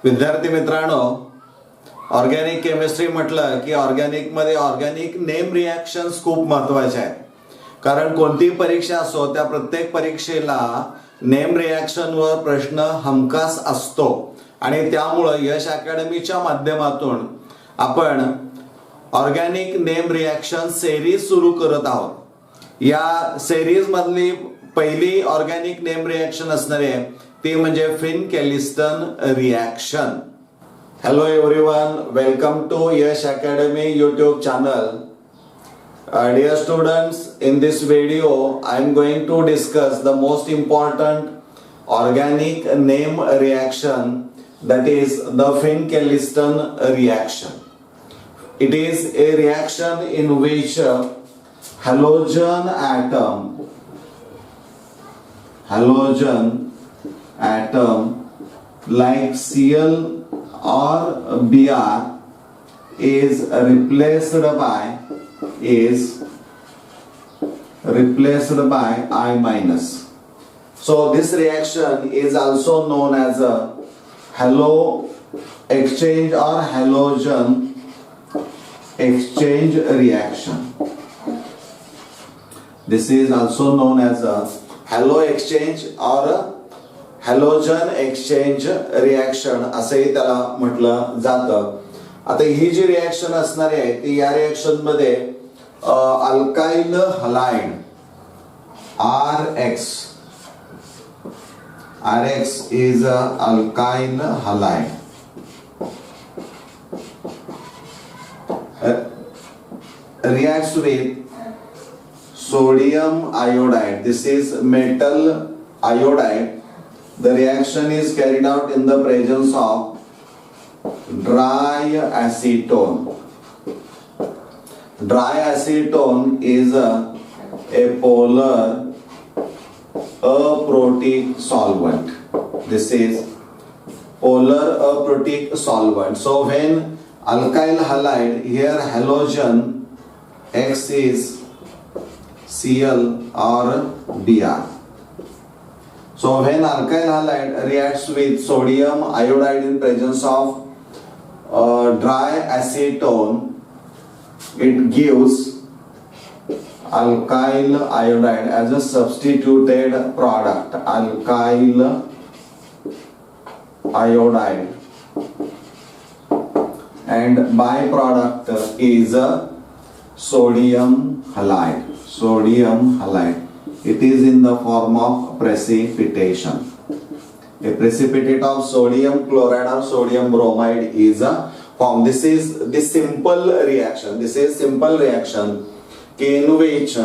विद्यार्थी मित्रांनो, organic chemistry म्हटलं की ऑर्गॅनिकमध्ये ऑर्गॅनिक नेम रिॲक्शन्स खूप महत्त्वाचे आहेत. कारण कोणतीही परीक्षा असो त्या प्रत्येक परीक्षेला नेम रिॲक्शनवर प्रश्न हमखास असतो आणि त्यामुळं यश अकॅडमीच्या माध्यमातून आपण ऑर्गॅनिक नेम रिॲक्शन सिरीज सुरू करत आहोत. या सिरीज मधली पहिली ऑर्गॅनिक नेम रिॲक्शन असणार आहे ती म्हणजे फिन-केलिस्टन reaction. Hello everyone, welcome to Yash Academy YouTube channel. Dear students, in this video I am going to discuss the most important organic name reaction, that is the Finn-Keliston reaction. It is a reaction in which halogen atom like Cl or Br is replaced by I minus. So this reaction is also known as a halo exchange or halogen exchange reaction. This is also known as a halo exchange or a halogen exchange reaction असंही त्याला म्हटलं जातं. आता ही जी reaction असणार आहे ती या reaction मध्ये alkyl halide RX is a alkyl halide reacts with sodium iodide. This is metal iodide. The reaction is carried out in the presence of dry acetone. Dry acetone is a polar aprotic solvent. This is polar aprotic solvent. So when alkyl halide, here halogen X is Cl or Br. So when alkyl halide reacts with sodium iodide in presence of dry acetone, it gives alkyl iodide as a substituted product. Alkyl iodide and byproduct is a sodium halide. It is in the form of precipitation. A precipitate of sodium chloride or sodium bromide is a form. This is the simple reaction. This is simple reaction in which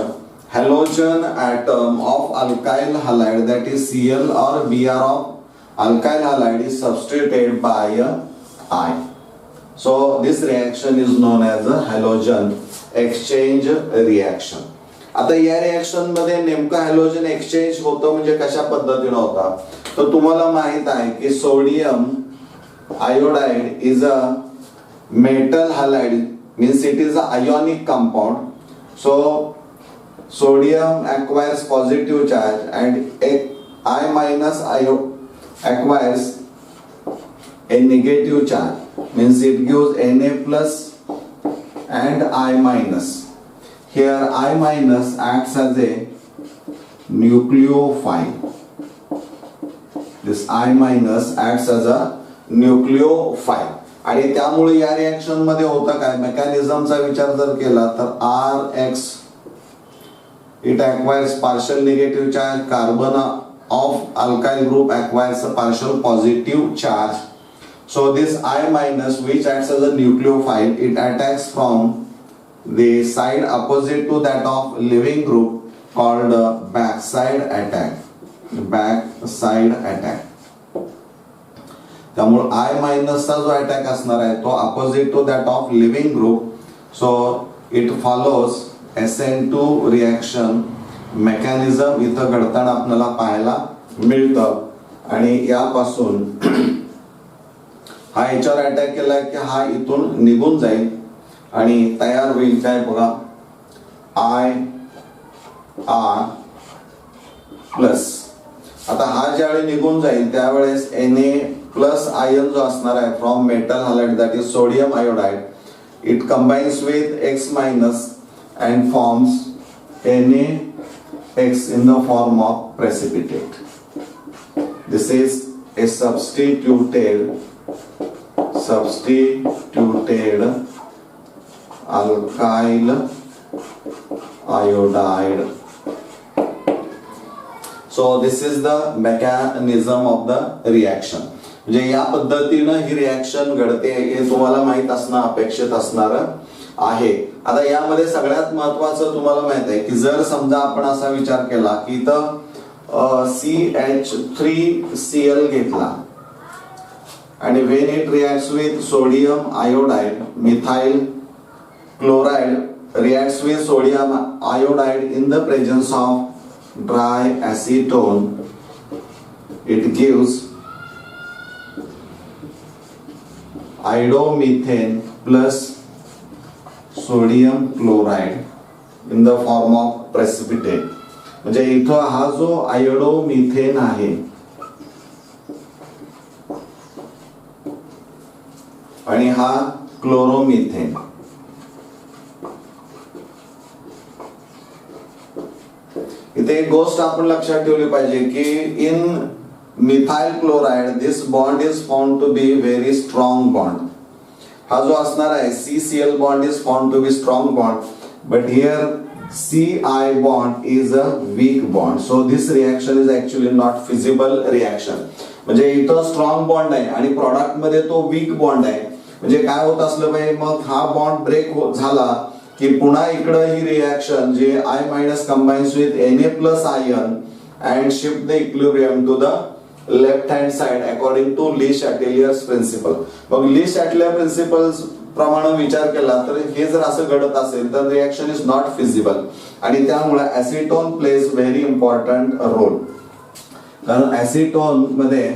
halogen atom of alkyl halide, that is Cl or Br of alkyl halide, is substituted by I. So this reaction is known as a halogen exchange reaction. आता या reaction मध्ये नेमका halogen exchange होतं म्हणजे कशा पद्धतीने होता तर तुम्हाला माहित आहे की sodium iodide is a metal halide, means it is a ionic compound. So sodium acquires positive charge and I minus acquires a negative charge, means it gives Na plus and I minus. Here I minus acts as a nucleophile. This I minus acts as a nucleophile. आणि त्यामुळे या reaction मध्ये होतं काय, मेकॅनिझमचा विचार जर केला तर RX it acquires partial negative charge, carbon of alkyl group acquires a partial positive charge. So this I minus, which acts as a nucleophile, it attacks from the side opposite to that of living group, called backside attack. त्यामुळे I minus चा जो attack असणार आहे तो opposite to that of living group. So it follows SN2 reaction mechanism इथं घडताना आपल्याला पाहायला मिळतं. आणि यापासून हा याच्यावर अटॅक केला की हा इथून निघून जाईल आणि तयार होईल काय बघा, IR प्लस. आता हा ज्यावेळी निघून जाईल त्यावेळेस Na प्लस आयन जो असणार आहे from metal halide that is sodium iodide, it combines with X minus and forms NaX in the form of precipitate. This is a substituted alkyl iodide. So this is the mechanism of the reaction. म्हणजे या पद्धतीनं ही reaction घडते हे तुम्हाला माहित असणं अपेक्षित असणार आहे. आता यामध्ये सगळ्यात महत्वाचं तुम्हाला माहित आहे की जर समजा आपण असा विचार केला की इथं CH3Cl घेतला आणि when it reacts with sodium iodide, methyl chloride reacts with sodium iodide in the presence of dry acetone, it gives iodomethane plus sodium chloride in the form of precipitate. म्हणजे इथं हा जो आयोडोमिथेन आहे आणि हा chloromethane, इथे एक गोष्ट आपण लक्षात ठेवली पाहिजे की in methyl chloride this bond is found to be very strong bond. हा जो असणार आहे CCl bond is found to be strong bond, but here Ci bond is a weak bond, so this reaction is actually not feasible reaction. म्हणजे इथं strong bond आहे आणि product मध्ये तो वीक बॉन्ड आहे. म्हणजे काय होत असलं पाहिजे मग हा बॉन्ड ब्रेक झाला की पुन्हा इकडं ही रिएक्शन जे I minus combines with Na plus ion and shift the equilibrium to the left hand side according to Le Chatelier's principle. मग ली शॅटेलियर प्रिन्सिपल प्रमाणे विचार केला तर हे जर असं घडत असेल तर रिएक्शन इज नॉट फिजिबल आणि त्यामुळे ऍसिटोन प्लेज व्हेरी इम्पॉर्टंट रोल. कारण ऍसिटोन मध्ये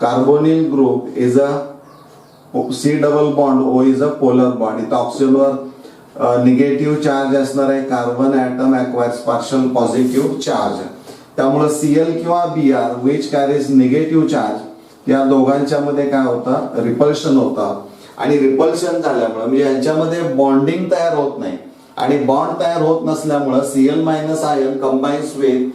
carbonyl group is a C double bond O is a polar bond. इथं ऑक्सिजनवर निगेटिव्ह चार्ज असणार आहे, carbon atom acquires partial positive charge. त्यामुळे Cl किंवा Br which carries negative charge या दोघांच्या मध्ये काय होतं रिपल्शन होतं आणि रिपल्शन झाल्यामुळे म्हणजे यांच्यामध्ये बॉन्डिंग तयार होत नाही आणि बॉन्ड तयार होत नसल्यामुळे Cl minus ion combines with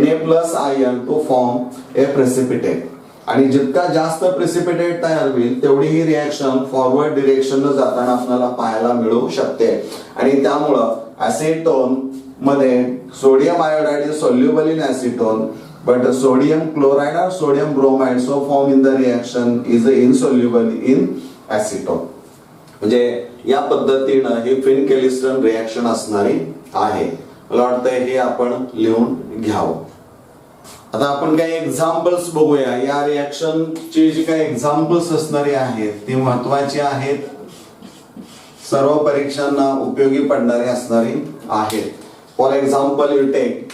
Na plus ion to form a precipitate. आणि जितका जास्त प्रेसिपिटेट तयार होईल तेवढी ही रिएक्शन फॉरवर्ड डिरेक्शन जाताना आपल्याला पाहायला मिळू शकते. आणि त्यामुळं ऍसिटोन मध्ये sodium iodide is soluble in acetone, but sodium chloride or sodium bromide so formed in the reaction is insoluble in acetone. म्हणजे या पद्धतीनं ही फिन-केलिस्टन रिएक्शन असणारी आहे. मला वाटतं हे आपण लिहून घ्यावं. आता आपण काही एक्झाम्पल्स बघूया. या रिएक्शनची जी काही एक्झाम्पल्स असणारी आहेत ती महत्वाची आहेत, सर्व परीक्षांना उपयोगी पडणारी असणारी आहेत. For example you take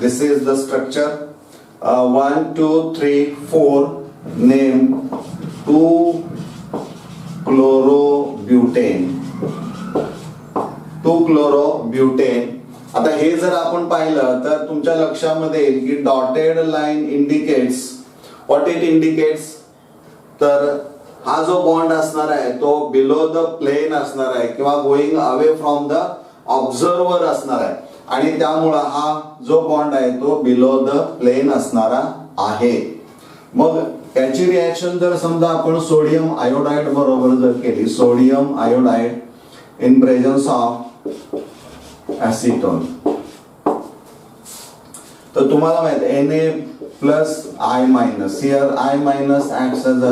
this is the structure 1 2 3 4 name 2 chlorobutane. आता हे जर आपण पाहिलं तर तुमच्या लक्षामध्ये येईल की dotted line indicates what it indicates. तर हा जो बॉन्ड असणार आहे तो बिलो द प्लेन असणार आहे किंवा going away from the observer असणार आहे आणि त्यामुळे हा जो बॉन्ड आहे तो बिलो द प्लेन असणारा आहे. मग याची रिएक्शन जर समजा आपण सोडियम आयोडाइड बरोबर जर केली, sodium iodide in presence of acetone, तर तुम्हाला माहित Na plus I minus, here I minus acts as a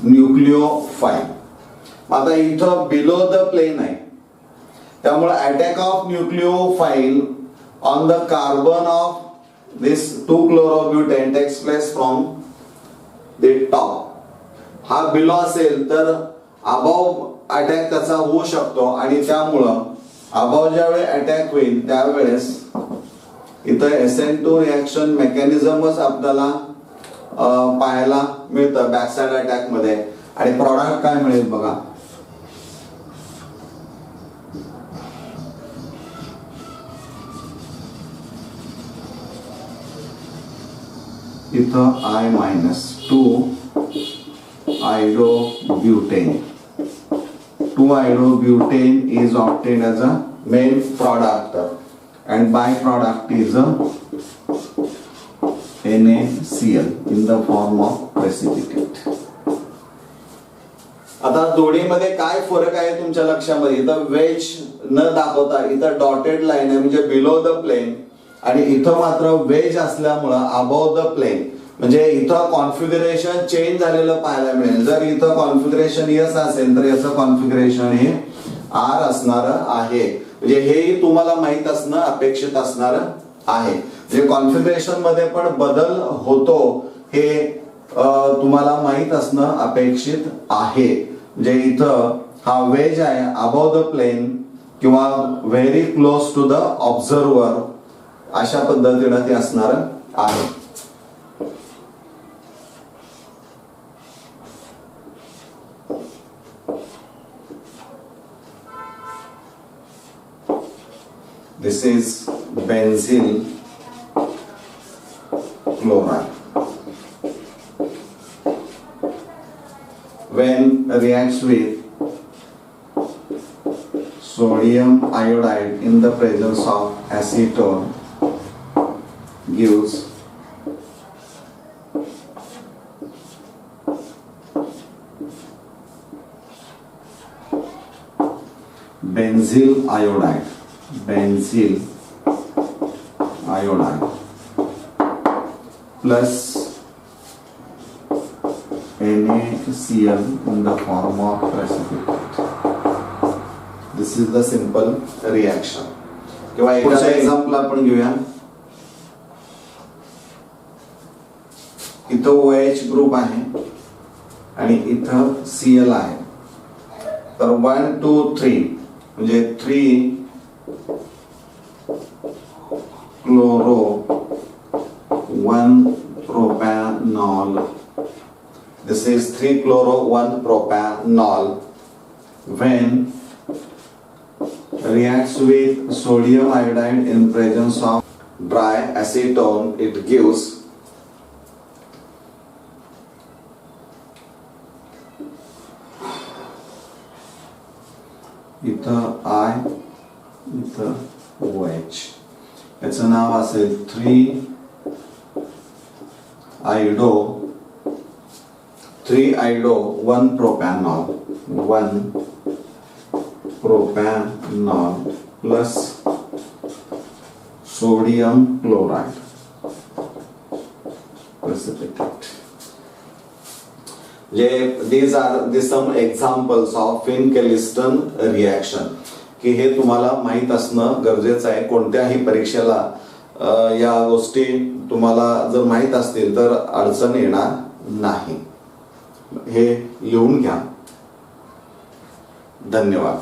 nucleophile. आता इथं बिलो द प्लेन आहे त्यामुळे attack of nucleophile on the carbon of this 2 chlorobutane takes place from the top. हा below असेल तर अबव अटॅक त्याचा होऊ शकतो आणि त्यामुळं अबव ज्यावेळी अटॅक होईल त्यावेळेस इथं SN2 रिएक्शन मेकॅनिझमच आपल्याला पाहायला मिळतं बॅकसाइड अटॅक मध्ये. आणि प्रॉडक्ट काय मिळेल बघा, इथं I minus 2 iodobutane. 2-iodobutane is obtained as a main product and byproduct is a NaCl in the form of precipitate. आता जोडीमध्ये काय फरक आहे तुमच्या लक्षामध्ये? इथं वेज न दाखवता इथं डॉटेड लाईन आहे म्हणजे बिलो द प्लेन, आणि इथं मात्र वेज असल्यामुळं अबोव द प्लेन, म्हणजे इथं कॉन्फिगरेशन चेंज झालेलं पाहायला मिळेल. जर इथं कॉन्फिगरेशन यस असेल तर याचं कॉन्फिगरेशन हे आर असणार आहे, म्हणजे हेही तुम्हाला माहित असणं अपेक्षित असणार आहे. म्हणजे कॉन्फिगरेशन मध्ये पण बदल होतो हे तुम्हाला माहित असणं अपेक्षित आहे. म्हणजे इथं हा वेज आहे अबोव द प्लेन किंवा very close to the observer, अशा पद्धतीनं ते असणार आहे. This is benzyl chloride. When reacts with sodium iodide in the presence of acetone gives benzyl iodide plus NaCl in the form of precipitate. This is the simple reaction. किंवा एखादा example आपण घेऊया. इथं OH ग्रुप आहे आणि इथं Cl आहे, तर 1 2 3 म्हणजे 3 chloro 1 propanol. This is 3 chloro 1 propanol. When reacts with sodium iodide in presence of dry acetone, it gives इथं I इथं OH, याचं नाव असेल 3 iodो 1 propanol plus sodium chloride precipitate. These are some examples of Finn-Kelliston reaction, की हे तुम्हाला माहित असणं गरजेचं आहे. कोणत्याही परीक्षेला या गोष्टी तुम्हाला जर माहित असतील तर अडचण येणार नाही. हे लिहून घ्या. धन्यवाद.